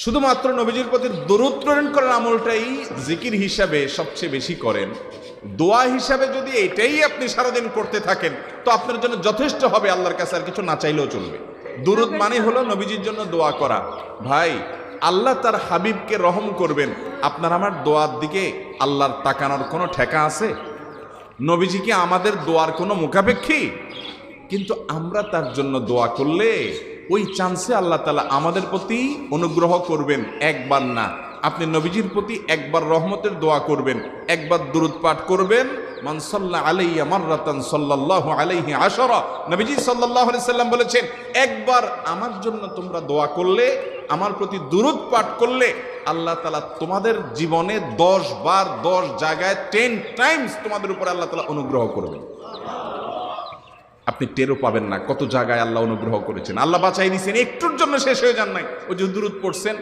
শুধুমাত্র নবীজির প্রতি দরুদ প্রেরণ করার আমলটাই জিকির হিসাবে সবচেয়ে বেশি করেন। দোয়া হিসাবে যদি এটাই আপনি সারাদিন করতে থাকেন তো আপনার জন্য যথেষ্ট হবে, আল্লাহর কাছে আর কিছু না চাইলেও চলবে। দুরুদ মানে হলো নবীজির জন্য দোয়া করা। ভাই, আল্লাহ তার হাবিবকে রহম করবেন, আপনার আমার দোয়ার দিকে আল্লাহর তাকানোর কোনো ঠেকা আছে? নবীজি কি আমাদের দোয়ার কোনো মুখাপেক্ষী? কিন্তু আমরা তার জন্য দোয়া করলে ওই চান্সে আল্লাহ তাআলা আমাদের প্রতি অনুগ্রহ করবেন। একবার না, আপনি নবীজির প্রতি একবার রহমতের দোয়া করবেন, একবার দুরূদ পাঠ করবেন। মান সাল্লা আলাইয়া মাররাতান সাল্লাল্লাহু আলাইহি আশারা, নবীজি সাল্লাল্লাহু আলাইহি সাল্লাম বলেছেন, একবার আমার জন্য তোমরা দোয়া করলে, আমার প্রতি দুরূদ পাঠ করলে, আল্লাহ তাআলা তোমাদের জীবনে 10 বার 10 জায়গায় 10 টাইমস তোমাদের উপর আল্লাহ তাআলা অনুগ্রহ করবেন। আপনি টেরও পাবেন না কত জায়গায় আল্লাহ অনুগ্রহ করেছেন। আল্লাহ বাঁচাই দিয়েছেন, একটুর জন্য শেষ হয়ে যান নাই। ওই যে দুরূদ পড়ছেন,